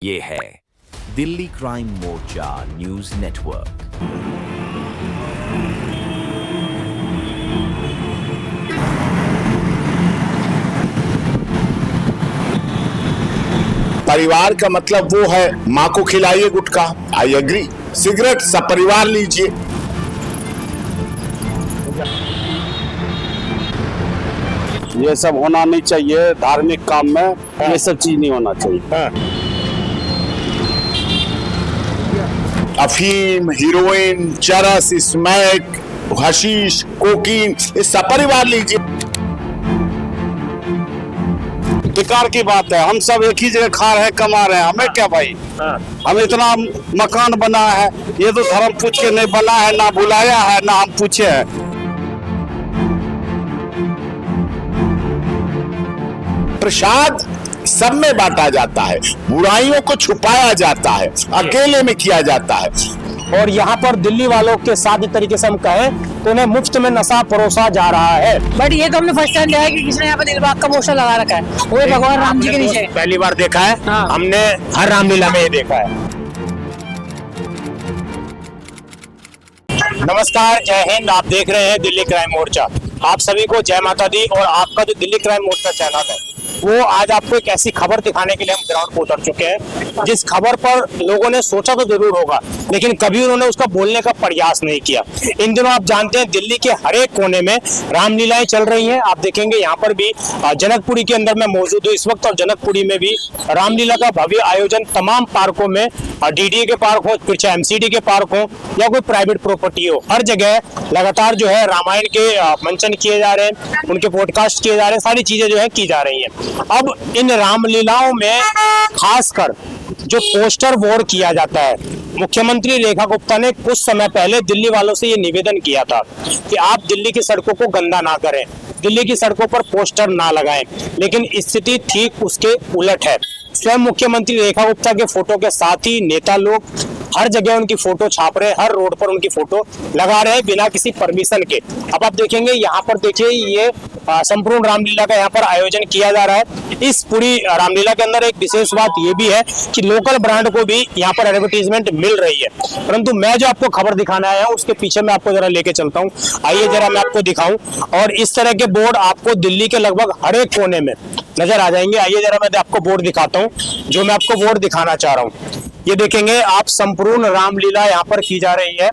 ये है दिल्ली क्राइम मोर्चा news network. परिवार का मतलब वो है माँ को खिलाइए गुटखा, आई एग्री। सिगरेट सब परिवार लीजिए। ये सब होना नहीं चाहिए धार्मिक काम में। ये सब चीज नहीं होना चाहिए। अफीम, हीरोइन, चरस, स्मैक, हशीश, कोकीन, ये सब परिवार लीजिए। बेकार की बात है। हम सब एक ही जगह खा रहे हैं, कमा रहे हैं, हमें क्या भाई। हम इतना मकान बना है, ये तो धर्म पूछ के नहीं बना है, ना बुलाया है ना हम पूछे हैं। प्रसाद सब में बांटा जाता है, बुराइयों को छुपाया जाता है, अकेले में किया जाता है। और यहाँ पर दिल्ली वालों के साथ एक तरीके से हम कहें तो उन्हें मुफ्त में नशा परोसा जा रहा है। बट ये तो हमने फर्स्ट टाइम देखा है कि किसी ने यहाँ पर दिलबाग का पोस्टर लगा रखा है, वो भगवान राम जी के नीचे। पहली बार देखा है। हाँ। हमने हर रामलीला में ये देखा है। नमस्कार, जय हिंद। आप देख रहे हैं दिल्ली क्राइम मोर्चा। आप सभी को जय माता दी। और आपका जो दिल्ली क्राइम मोर्चा चैनल है वो आज आपको एक ऐसी खबर दिखाने के लिए हम ग्राउंड पर उतर चुके हैं जिस खबर पर लोगों ने सोचा तो जरूर होगा लेकिन कभी उन्होंने उसका बोलने का प्रयास नहीं किया। इन दिनों आप जानते हैं दिल्ली के हर एक कोने में रामलीलाएं चल रही हैं। आप देखेंगे यहाँ पर भी जनकपुरी के अंदर मैं मौजूद हूँ इस वक्त, और जनकपुरी में भी रामलीला का भव्य आयोजन तमाम पार्कों में, डीडीए के पार्क हो, फिर चाहे एमसीडी के पार्क हो या कोई प्राइवेट प्रॉपर्टी हो, हर जगह लगातार जो है रामायण के मंचन किए जा रहे हैं, उनके पॉडकास्ट किए जा रहे हैं, सारी चीजें जो है की जा रही हैं। अब इन रामलीलाओं में खासकर जो पोस्टर वॉर किया जाता है, मुख्यमंत्री रेखा गुप्ता ने कुछ समय पहले दिल्ली वालों से ये निवेदन किया था कि आप दिल्ली की सड़कों को गंदा ना करें, दिल्ली की सड़कों पर पोस्टर ना लगाएं, लेकिन स्थिति ठीक उसके उलट है। स्वयं मुख्यमंत्री रेखा गुप्ता के फोटो के साथ ही नेता लोग हर जगह उनकी फोटो छाप रहे हैं, हर रोड पर उनकी फोटो लगा रहे हैं बिना किसी परमिशन के। अब आप देखेंगे यहाँ पर, देखिए ये संपूर्ण रामलीला का यहाँ पर आयोजन किया जा रहा है। इस पूरी रामलीला के अंदर एक विशेष बात ये भी है कि लोकल ब्रांड को भी यहाँ पर एडवर्टीजमेंट मिल रही है, परंतु मैं जो आपको खबर दिखाना आया हूँ उसके पीछे मैं आपको जरा लेके चलता हूँ। आइए जरा मैं आपको दिखाऊं। और इस तरह के बोर्ड आपको दिल्ली के लगभग हर एक कोने में नजर आ जाएंगे। आइए जरा मैं आपको बोर्ड दिखाता हूँ, जो मैं आपको बोर्ड दिखाना चाह रहा हूँ। ये देखेंगे आप, संपूर्ण रामलीला यहाँ पर की जा रही है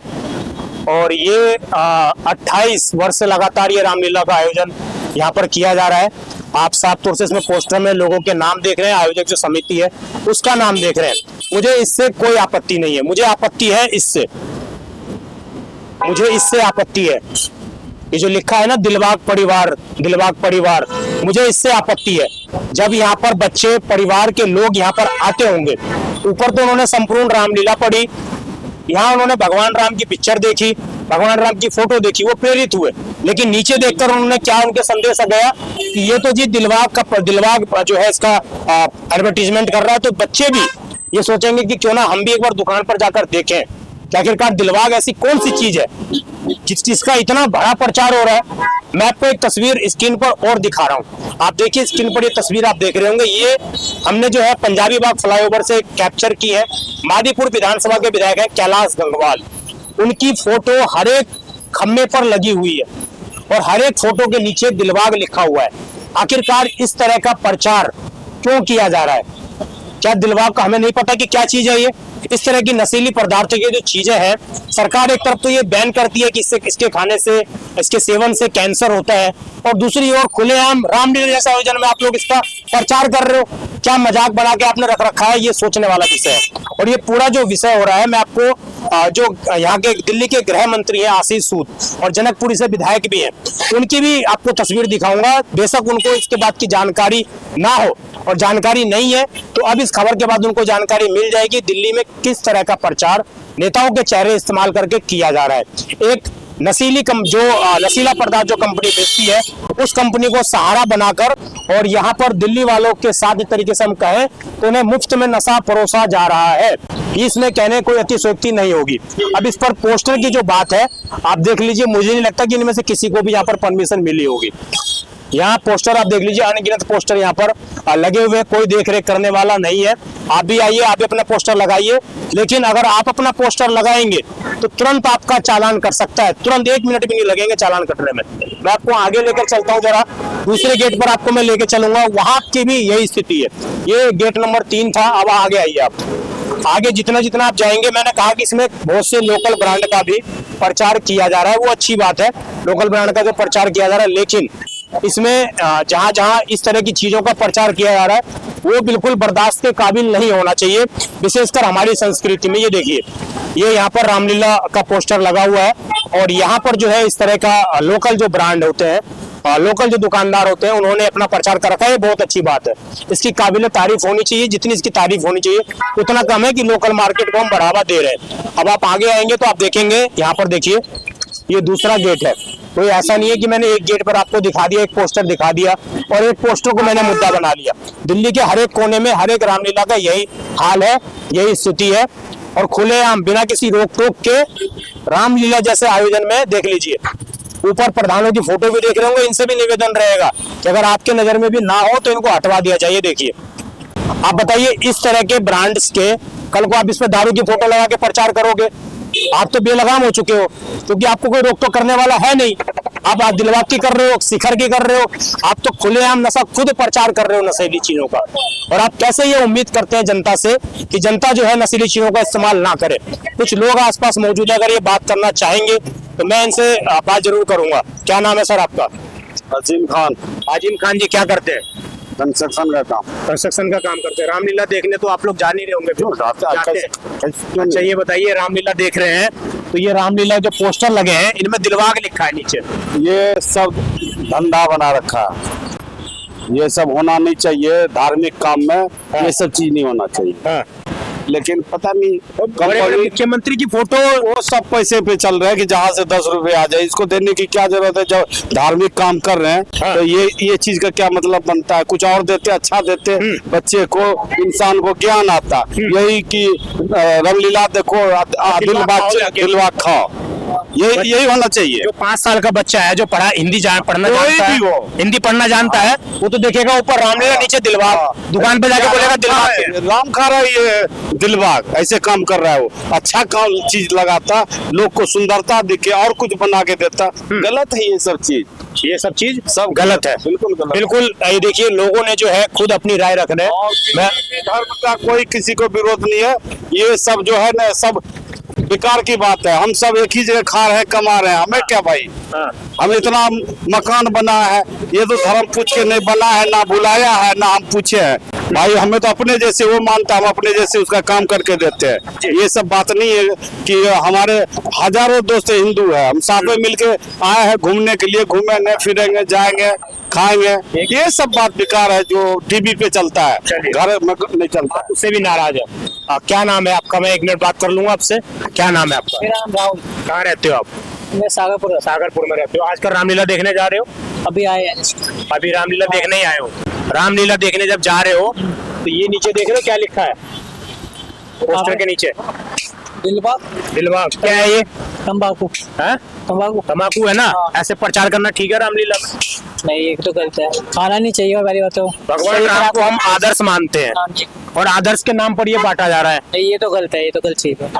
और ये 28 वर्ष से लगातार ये रामलीला का आयोजन यहाँ पर किया जा रहा है। आप साफ तौर से इसमें पोस्टर में लोगों के नाम देख रहे हैं, आयोजक जो समिति है उसका नाम देख रहे हैं। मुझे इससे कोई आपत्ति नहीं है, मुझे आपत्ति है इससे, मुझे इससे आपत्ति है। ये जो लिखा है ना दिलबाग परिवार, दिलबाग परिवार, मुझे इससे आपत्ति है। जब यहाँ पर बच्चे, परिवार के लोग यहाँ पर आते होंगे, ऊपर तो उन्होंने संपूर्ण रामलीला पढ़ी, यहाँ उन्होंने भगवान राम की पिक्चर देखी, भगवान राम की फोटो देखी, वो प्रेरित हुए, लेकिन नीचे देखकर उन्होंने क्या उनके संदेश आ गया कि ये तो जी दिलबाग जो है इसका एडवर्टीजमेंट कर रहा है। तो बच्चे भी ये सोचेंगे कि क्यों ना हम भी एक बार दुकान पर जाकर देखें कि आखिरकार दिलबाग ऐसी कौन सी चीज है जिसका इतना बड़ा प्रचार हो रहा है। मैं आपको एक तस्वीर स्क्रीन पर और दिखा रहा हूँ। आप देखिए स्क्रीन पर ये तस्वीर आप देख रहे होंगे, ये हमने जो है पंजाबी बाग फ्लाईओवर से कैप्चर की है। मादीपुर विधानसभा के विधायक है कैलाश गंगवाल, उनकी फोटो हर एक खम्भे पर लगी हुई है और हर एक फोटो के नीचे दिलबाग लिखा हुआ है। आखिरकार इस तरह का प्रचार क्यों किया जा रहा है? क्या दिलबाग का हमें नहीं पता कि क्या चीज है ये? इस तरह की नशीली पदार्थों की जो चीजें हैं, सरकार एक तरफ तो ये बैन करती है कि इसके खाने से, इसके सेवन से कैंसर होता है, और दूसरी ओर खुलेआम रामलीला जैसे आयोजन में आप लोग इसका प्रचार कर रहे हो। क्या मजाक बना के आपने रख रखा है? ये सोचने वाला विषय है। और ये पूरा जो विषय हो रहा है, मैं आपको जो यहाँ के दिल्ली के गृह मंत्री हैं आशीष सूद, और जनकपुरी से विधायक भी हैं, उनकी भी आपको तस्वीर दिखाऊंगा। बेशक उनको इसके बात की जानकारी ना हो, और जानकारी नहीं है तो अब इस खबर के बाद उनको जानकारी मिल जाएगी दिल्ली में किस तरह का प्रचार नेताओं के चेहरे इस्तेमाल करके किया जा रहा है। एक नशीला पदार्थ जो कंपनी बेचती है, उस कंपनी को सहारा बनाकर और यहाँ पर दिल्ली वालों के साथ एक तरीके से हम कहें तो उन्हें मुफ्त में नशा परोसा जा रहा है। इसमें कहने कोई अतिशयोक्ति नहीं होगी। अब इस पर पोस्टर की जो बात है आप देख लीजिए, मुझे नहीं लगता कि इनमें से किसी को भी यहाँ पर परमिशन मिली होगी। यहाँ पोस्टर आप देख लीजिए, अनगिनत पोस्टर यहाँ पर लगे हुए हैं, कोई देख रेख करने वाला नहीं है। आप भी आइए, आप भी अपना पोस्टर लगाइए, लेकिन अगर आप अपना पोस्टर लगाएंगे तो तुरंत आपका चालान कर सकता है, तुरंत 1 मिनट भी नहीं लगेंगे चालान कटने में। मैं आपको आगे लेकर चलता हूँ, जरा दूसरे गेट पर आपको मैं लेकर चलूंगा, वहां की भी यही स्थिति है। ये गेट नंबर 3 था, अब आगे आइए आप। आगे जितना जितना आप जाएंगे, मैंने कहा कि इसमें बहुत से लोकल ब्रांड का भी प्रचार किया जा रहा है, वो अच्छी बात है, लोकल ब्रांड का जो प्रचार किया जा रहा है, लेकिन इसमें जहां जहां इस तरह की चीजों का प्रचार किया जा रहा है वो बिल्कुल बर्दाश्त के काबिल नहीं होना चाहिए, विशेषकर हमारी संस्कृति में। ये देखिए, ये यहाँ पर रामलीला का पोस्टर लगा हुआ है, और यहाँ पर जो है इस तरह का लोकल जो ब्रांड होते हैं, लोकल जो दुकानदार होते हैं, उन्होंने अपना प्रचार कर रखा है। ये बहुत अच्छी बात है, इसकी काबिल तारीफ होनी चाहिए, जितनी इसकी तारीफ होनी चाहिए उतना कम है कि लोकल मार्केट को हम बढ़ावा दे रहे हैं। अब आप आगे आएंगे तो आप देखेंगे, यहाँ पर देखिए, ये दूसरा गेट है। कोई ऐसा नहीं है कि मैंने एक गेट पर आपको दिखा दिया, एक पोस्टर दिखा दिया और एक पोस्टर को मैंने मुद्दा बना लिया। दिल्ली के हर एक कोने में हर एक रामलीला का यही हाल है, यही स्थिति है, और खुलेआम बिना किसी रोक टोक के रामलीला जैसे आयोजन में देख लीजिए। ऊपर प्रधानों की फोटो भी देख रहे होंगे, इनसे भी निवेदन रहेगा कि अगर आपके नजर में भी ना हो तो इनको हटवा दिया चाहिए। देखिए, आप बताइए, इस तरह के ब्रांड्स के कल को आप इस पर दारू की फोटो लगा के प्रचार करोगे, आप तो बेलगाम हो चुके हो, क्योंकि आपको कोई रोक टोक करने वाला है नहीं। आप दिलबाग की कर रहे हो, शिखर की कर रहे हो, आप तो खुलेआम नशा खुद प्रचार कर रहे हो नशीली चीजों का। और आप कैसे ये उम्मीद करते हैं जनता से कि जनता जो है नशीली चीजों का इस्तेमाल ना करे। कुछ लोग आसपास मौजूद है, अगर ये बात करना चाहेंगे तो मैं इनसे बात जरूर करूंगा। क्या नाम है सर आपका? अजीम खान। आजिम खान जी, क्या करते हैं? कंस्ट्रक्शन का काम। कंस्ट्रक्शन का काम करते हैं। रामलीला देखने तो आप लोग जा नहीं रहे होंगे, जाते हैं। अच्छा, ये बताइए, रामलीला देख रहे हैं तो ये रामलीला जो पोस्टर लगे हैं, इनमें दिलबाग लिखा है नीचे। ये सब धंधा बना रखा है, ये सब होना नहीं चाहिए धार्मिक काम में, ये सब चीज नहीं होना चाहिए। लेकिन पता नहीं, मुख्यमंत्री की फोटो वो सब पैसे पे चल रहे हैं कि जहाँ से 10 रुपए आ जाए, इसको देने की क्या जरूरत है? जब धार्मिक काम कर रहे हैं तो ये चीज का क्या मतलब बनता है? कुछ और देते, अच्छा देते, बच्चे को, इंसान को ज्ञान आता। यही कि रामलीला देखो, दिलबाग खाओ, यही होना चाहिए। जो 5 साल का बच्चा है, जो हिंदी पढ़ना जानता है, हिंदी पढ़ना जानता है, वो तो देखेगा ऊपर रामलीला, नीचे दिलबाग, दुकान पे जाके बोलेगा दिलबाग। राम खा रहा है ये दिलबाग, ऐसे काम कर रहा है वो। अच्छा काम चीज लगाता, लोग को सुंदरता दिखे और कुछ बना के देता। गलत है ये सब चीज सब गलत है, बिल्कुल। ये देखिए, लोगों ने जो है खुद अपनी राय रख रहे हैं। धर्म का कोई किसी को विरोध नहीं है, ये सब जो है ना, सब बेकार की बात है। हम सब एक ही जगह खा रहे हैं, कमा रहे हैं, हमें क्या भाई? हम इतना मकान बना है, ये तो धर्म पूछ के नहीं बना है, ना बुलाया है, ना हम पूछे हैं भाई। हमें तो अपने जैसे वो मानता, हम अपने जैसे उसका काम करके देते हैं। ये सब बात नहीं है कि हमारे हजारों दोस्त हिंदू है, हम साथ में मिलके आए हैं घूमने के लिए, घूमेंगे फिरेंगे, जाएंगे, खाएंगे। ये सब बात बेकार है जो टीवी पे चलता है, घर में नहीं चलता। उससे भी नाराज है। क्या नाम है आपका? मैं 1 मिनट बात कर लूंगा आपसे। क्या नाम है आपका? मेरा नाम राहुल। कहाँ रहते हो आप? मैं सागरपुर में रहते हो। आजकल रामलीला देखने जा रहे हो? अभी आए हैं। अभी रामलीला देखने ही आए हो? रामलीला देखने जब जा रहे हो तो ये नीचे देख रहे हो क्या लिखा है पोस्टर के नीचे? दिलबाग क्या है ये? तंबाकू है? तंबाकू है ना? ऐसे प्रचार करना ठीक है रामलीला में? नहीं, ये तो गलत है, खाना नहीं चाहिए। पहली बात तो भगवान राम को हम आदर्श मानते हैं, और आदर्श के नाम पर ये बांटा जा रहा है। नहीं, ये तो गलत है, ये तो गलत चीज है।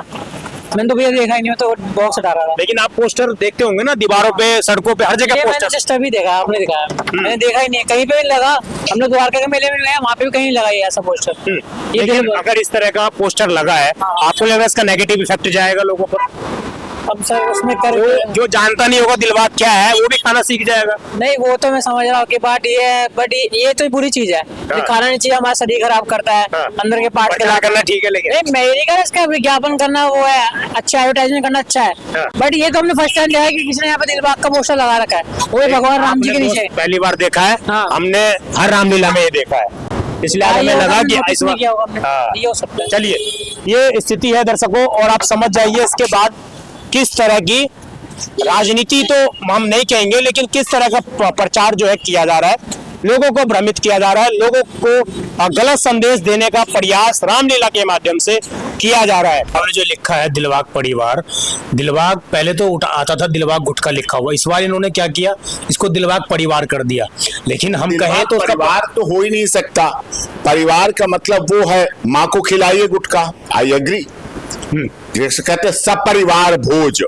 मैंने तो भैया देखा ही नहीं, तो बॉक्स हटा रहा था। लेकिन आप पोस्टर देखते होंगे ना, दीवारों पे, सड़कों पे, हर जगह पोस्टर। जस्ट अभी देखा, आपने देखा? मैंने देखा ही नहीं, कहीं पे भी लगा। हम लोग द्वारका के मेले में गए, वहाँ पे भी कहीं लगा ये ऐसा पोस्टर। लेकिन अगर इस तरह का पोस्टर लगा है, आपको लग रहा है इसका नेगेटिव इफेक्ट जाएगा लोगों पर? अब सर उसमें जो जानता नहीं होगा दिलबाग क्या है, वो भी खाना सीख जाएगा। नहीं, वो तो मैं समझ रहा हूँ कि बात ये है, बट ये तो बुरी चीज है। खाना नहीं चाहिए, हमारा शरीर खराब करता है, अंदर के पार्ट करना ठीक है, लेकिन नहीं, मेरी का इसका विज्ञापन करना वो है, अच्छा एडवर्टाइजमेंट करना अच्छा है। बट ये तो हमने फर्स्ट टाइम देखा है कि किसी ने यहाँ पे दिलबाग का पोस्टर लगा रखा है, वो भगवान राम जी के नीचे। पहली बार देखा है हमने, हर रामलीला में ये देखा है, इसलिए हमें लगा कि ये हो सकता है। चलिए, ये स्थिति है दर्शकों, और आप समझ जाइए इसके बाद किस तरह की राजनीति तो हम नहीं कहेंगे, लेकिन किस तरह का प्रचार जो है किया जा रहा है, लोगों को भ्रमित किया जा रहा है, लोगों को गलत संदेश देने का प्रयास रामलीला के माध्यम से किया जा रहा है। हमने जो लिखा है दिलबाग परिवार, दिलबाग पहले तो आता था दिलबाग गुटखा लिखा हुआ, इस बार इन्होंने क्या किया, इसको दिलबाग परिवार कर दिया। लेकिन हम कहें तो उसका परिवार तो हो ही नहीं सकता। परिवार का मतलब वो है माँ को खिलाइए गुटखा, आई एग्री। जैसे कहते हैं सपरिवार भोज,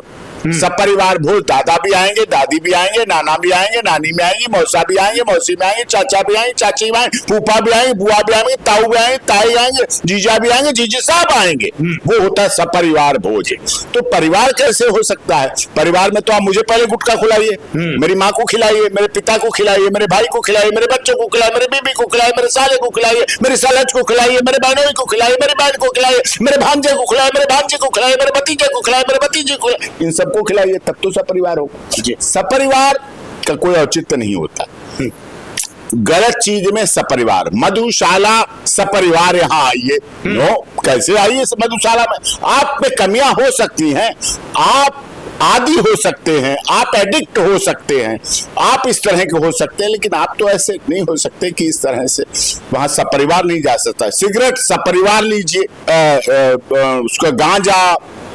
सपरिवार भोज, दादा भी आएंगे, दादी भी आएंगे, नाना भी आएंगे, नानी भी आएंगे, मौसा भी आएंगे, मौसी भी आएंगे, चाचा भी आएंगे, चाची भी आएंगे, फूफा भी आएंगे, बुआ भी आएंगे, ताऊ भी आएंगे, ताई आएंगे, जीजा भी आएंगे, जीजी साहब आएंगे। वो होता है सपरिवार भोज। तो परिवार कैसे हो सकता है? परिवार में तो आप मुझे पहले गुटखा खिलाइए, मेरी माँ को खिलाइए, मेरे पिता को खिलाइए, मेरे भाई को खिलाइए, मेरे बच्चों को खिलाइए, मेरे बीबी को खिलाइए, मेरे साले को खिलाइए, मेरी सालज को खिलाइए, मेरे बहनोई को खिलाइए, मेरी बहन को खिलाइए, मेरे भांजे को खिलाइए, मेरे भांजे को खिलाइए, मेरे भतीजे को खिलाइए, मेरे भतीजे को, इन सबको खिलाइए, तब तो सपरिवार होगा। सपरिवार का कोई औचित्य नहीं होता। गलत चीज में सपरिवार, मधुशाला सपरिवार यहाँ आइए, नो कैसे आइए मधुशाला में? आप में कमियां हो सकती हैं, आप आदी हो सकते हैं, आप एडिक्ट हो सकते हैं, आप इस तरह के हो सकते हैं, लेकिन आप तो ऐसे नहीं हो सकते कि इस तरह से वहां सपरिवार नहीं जा सकता। सिगरेट सपरिवार लीजिए, उसका गांजा,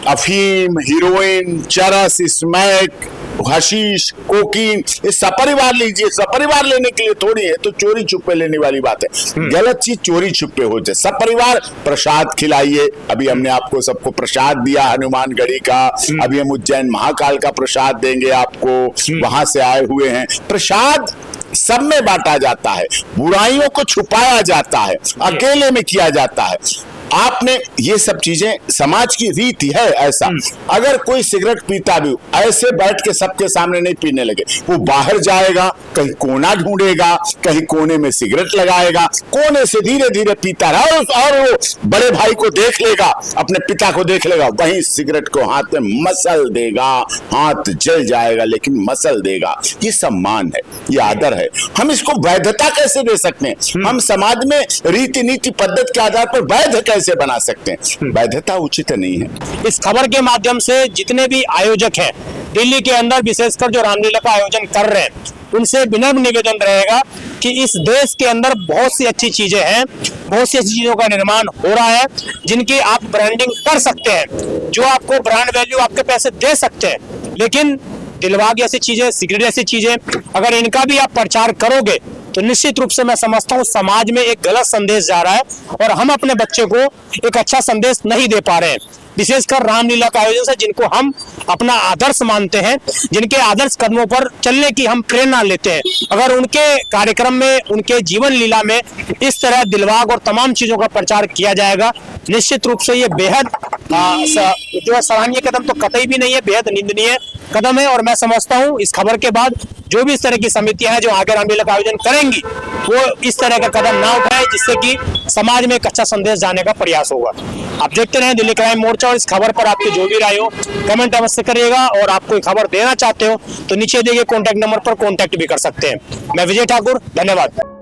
अफीम, हीरोइन, चरस, स्मैक, हशीश, कोकीन, ये सपरिवार लीजिए। सपरिवार लेने के लिए थोड़ी है तो चोरी छुपे लेने वाली बात है। गलत चीज चोरी छुपे हो जाए। सपरिवार प्रसाद खिलाइए, अभी हमने आपको सबको प्रसाद दिया हनुमानगढ़ी का, अभी हम उज्जैन महाकाल का प्रसाद देंगे आपको, वहां से आए हुए हैं। प्रसाद सब में बांटा जाता है, बुराइयों को छुपाया जाता है, अकेले में किया जाता है। आपने ये सब चीजें, समाज की रीति है ऐसा। अगर कोई सिगरेट पीता भी ऐसे बैठ के सबके सामने नहीं पीने लगे, वो बाहर जाएगा, कहीं कोना ढूंढेगा, कहीं कोने में सिगरेट लगाएगा, कोने से धीरे धीरे पीता रहा, और वो बड़े भाई को देख लेगा, अपने पिता को देख लेगा, वहीं सिगरेट को हाथ में मसल देगा, हाथ जल जाएगा लेकिन मसल देगा। ये सम्मान है, ये आदर है। हम इसको वैधता कैसे दे सकते हैं? हम समाज में रीति नीति पद्धति के आधार पर वैध कैसे बना सकते हैं? वैधता उचित नहीं है। इस खबर के माध्यम से जितने भी आयोजक हैं दिल्ली के अंदर, विशेषकर जो रामलीला का आयोजन कर रहे हैं, उनसे विनम्र निवेदन रहेगा कि इस देश के अंदर बहुत सी अच्छी चीजें हैं, बहुत सी अच्छी चीजों का निर्माण हो रहा है, जिनकी आप ब्रांडिंग कर सकते हैं, जो आपको ब्रांड वैल्यू आपके पैसे दे सकते हैं। लेकिन दिलबाग जैसी चीजें, सिगरेट जैसी चीजें, अगर इनका भी आप प्रचार करोगे तो निश्चित रूप से मैं समझता हूँ समाज में एक गलत संदेश जा रहा है और हम अपने बच्चे को एक अच्छा संदेश नहीं दे पा रहे हैं। विशेषकर रामलीला का आयोजन से, जिनको हम अपना आदर्श मानते हैं, जिनके आदर्श कदमों पर चलने की हम प्रेरणा लेते हैं, अगर उनके कार्यक्रम में, उनके जीवन लीला में इस तरह दिलबाग और तमाम चीजों का प्रचार किया जाएगा, निश्चित रूप से ये बेहद जो है सराहनीय कदम तो कतई भी नहीं है, बेहद निंदनीय कदम है। और मैं समझता हूँ इस खबर के बाद जो भी इस तरह की समितियां हैं जो आगे रामलीला का आयोजन करेंगी, वो इस तरह का कदम ना उठाए जिससे कि समाज में एक अच्छा संदेश जाने का प्रयास होगा। आप देखते रहें दिल्ली क्राइम मोर्चा, और इस खबर पर आपकी जो भी राय हो कमेंट अवश्य करिएगा, और आप कोई खबर देना चाहते हो तो नीचे दिए गए कॉन्टैक्ट नंबर पर कॉन्टैक्ट भी कर सकते हैं। मैं विजय ठाकुर, धन्यवाद।